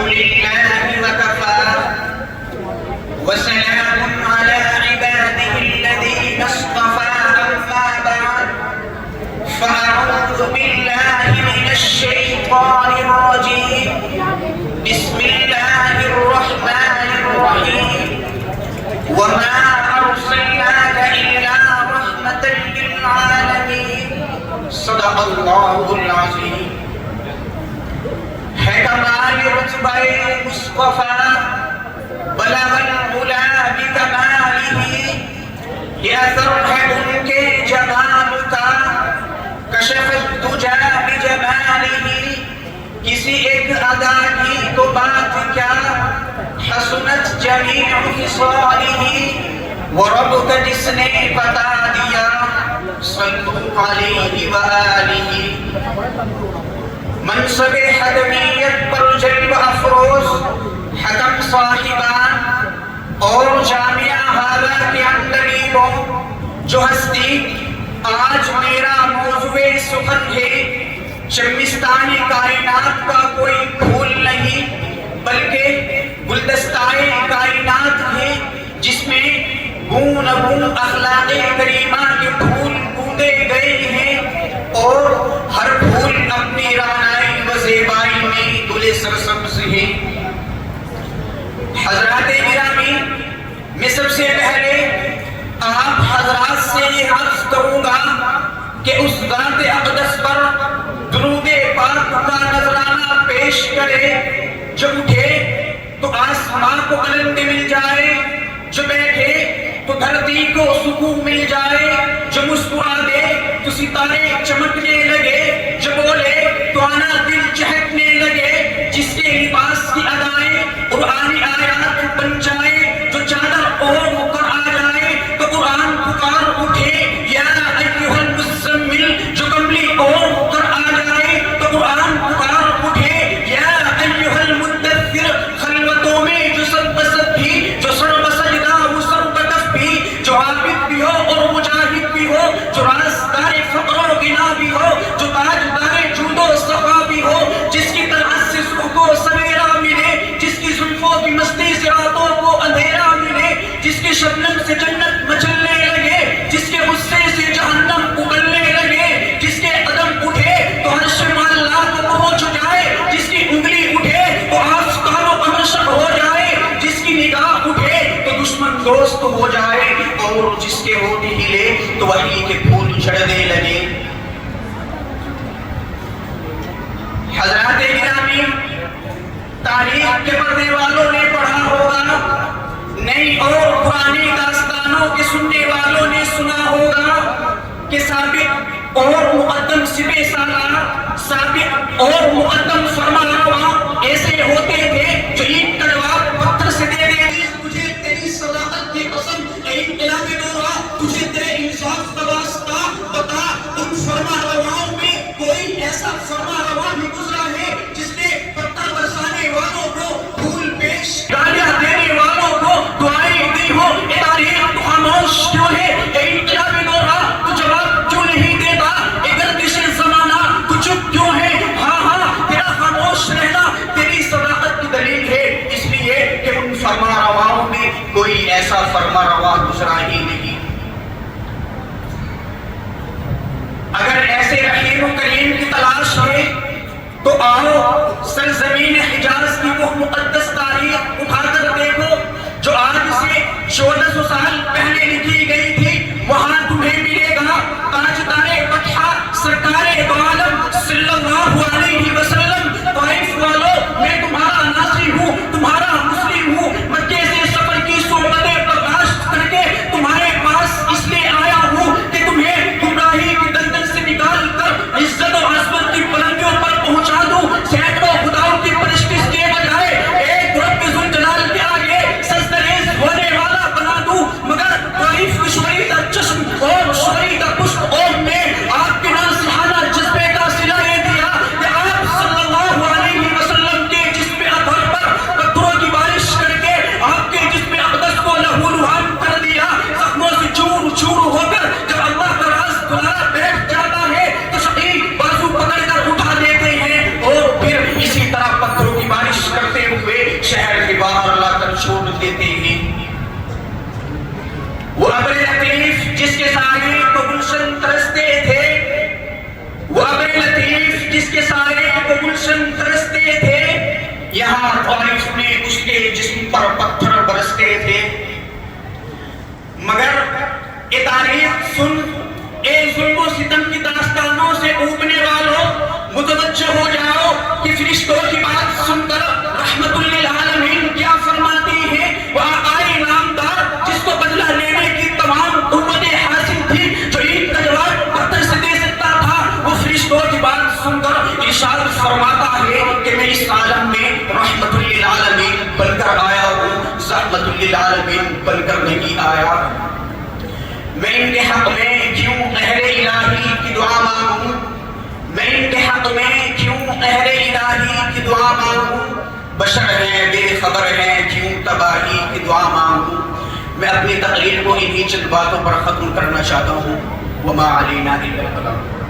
لله وكفى وسلام على عباده الذين اصطفى أما بعد فأعوذ بالله من الشيطان الرجيم بسم الله الرحمن الرحيم وما أرسلناك إلا رحمة للعالمين صدق الله العظيم. ہے کمال رتبہ مصطفیٰ بلغ العلا بکمالہ، یہ اثر ہے ان کے جمال کا کشف الدجا بجمالہ. کسی ایک ادا کی تو بات کیا حسنت جمیع خصالہ، وہ رب کا جس نے بتا دیا صلو علیہ وآلہ. منصب حکمیت پر جلوہ افروز حکم صاحبان اور جامعہ حالہ کے اندریبوں جو ہستی آج میرا موضوع سخن ہے. شمستان کائنات کا کوئی پھول نہیں بلکہ گلدستائے کائنات ہے جس میں بون بون اخلاق کریمہ کے پھول بوندے گئے ہیں اور ہر پھول اپنی رانائی و زیبائی میں گل سرسبز ہے. حضرات گرامی، میں سب سے پہلے آپ حضرات سے یہ عرض کروں گا کہ اس ذات اقدس پر درود پاک کا نذرانہ پیش کرے. جو اٹھے تو آسمان کو بلندی مل جائے، جو بیٹھے تو دھرتی کو سکون مل جائے، جو مسکرا دے تو ستارے چمکنے لگے، جو بولے تو آنا دل چہکنے لگے، جس کے لباس کی ادائیں قرآنی آیات بن جائے، جو چادر اوڑھ کر آ جائے تو قرآن پکار اٹھے یا ایھا المزمل، جو کملی اوڑھ کر آ جائے تو قرآن پکار اٹھے یا ایھا المدثر. خلوتوں میں جو سب بسد بھی، جو سر بسجدہ وہ سر بکف بھی، جو عابد بھی ہو اور مجاہد بھی ہو، جو رازدار فقر و غنا بھی ہو، جو تاجدار جود و صفا بھی ہو، جس کی طلعت سے صبح کو سویرا ملے، جس کی زلفوں کی مستی سے راتوں کو اندھیرا ملے، جس کے شبنم سے جنت مچلنے لگے، جس کے غصے سے جہنم ابلنے لگے، جس کے قدم اٹھے تو عرش معلا کو پہنچ جائے، جس کی انگلی اٹھے تو آفتاب و مشرق ہو جائے، جس کی نگاہ اٹھے تو دشمن دوست ہو جائے، اور جس کے ہوٹھ ہلے تو وحی کے پھول جھڑنے لگے. حضرات گرامی، تاریخ کے پڑھنے والوں نے پڑھا ہوگا، نئی اور پرانی داستانوں کے سننے والوں نے سنا ہوگا کہ سابق اور مقدم سپہ سالار، سابق اور مقدم فرمانروا ایسے ہوتے تھے جو اینٹ کڑوا پتھر سے دے دے تجھے تیری صداقت کی قسم، اے انقلاب دورہ تجھے تیرے انصاف کا واسطہ بتا ان فرمانرواؤں میں کوئی ایسا فرمانروا بھی گزرا ہے جس نے پتھر برسانے والوں کو پھول پیش، گالیاں دینے والوں کو دعائیں دی ہو؟ اے تاریخ تو خاموش کیوں ہے؟ اے انقلاب دورہ تو جواب کیوں نہیں دیتا؟ اے گردش زمانہ تو چپ کیوں ہے؟ ہاں ہاں، تیرا خاموش رہنا تیری صداقت کی دلیل ہے، اس لیے کہ ان فرمانرواؤں میں کوئی ایسا فرمانروا گزرا ہی نہیں. اگر ایسے رحیم و کریم کی تلاش ہے تو آؤ سرزمین حجاز کی وہ مقدس تاریخ اٹھا کر دیکھو جو آج سے 1400 سال پہلے لکھی گئی تھی. وہاں تمہیں ملے گا تاجدار فتح سرکار دو عالم صلی اللہ علیہ وسلم. طائف والوں، میں تمہارا ناصری ہوں، تمہارا مسلم ہوں. مکے سے سفر کی صحبتیں برداشت کر کے تمہارے پاس اس لیے آیا ہوں کہ تمہیں گمراہی کی دلدل سے نکال کر عزت و عظمت کی بلندیوں پر پہنچا دوں. سینکڑوں خداؤں کی پرستش کے بجائے ایک رب ذوالجلال کے آگے سجدہ ریز ہونے والا بنا دوں. مگر یہاں طائف میں اس کے جسم پر پتھر برستے تھے، مگر یہ تاریخ سن، اے ظلم و ستم کی داستانوں سے اوبنے والوں، متوجہ ہو جاؤ کہ فرشتوں کی بات سن کر رحمت للعالمین کیا فرماتی ہے۔ وہ آقائے نامدار جس کو بدلہ لینے کی تمام قوتیں حاصل تھی، جو ان کا جواب پتھر سے دے سکتا تھا، وہ فرشتوں کی بات سن کر ارشاد فرماتا ہے کہ میں اس عالم میں رحمت للعالمین بن کر آیا ہوں، رحمت للعالمین بن کر نہیں آیا۔ میں ان کے حق میں کیوں قہر الہی کی دعا مانگوں، میں ان کے حق میں کیوں قہر الہی کی دعا مانگوں، بشر ہیں بے خبر ہیں کیوں تباہی کی دعا مانگوں۔ میں اپنی تقریر کو انہی چند باتوں پر ختم کرنا چاہتا ہوں۔ وما علینا الا البلاغ۔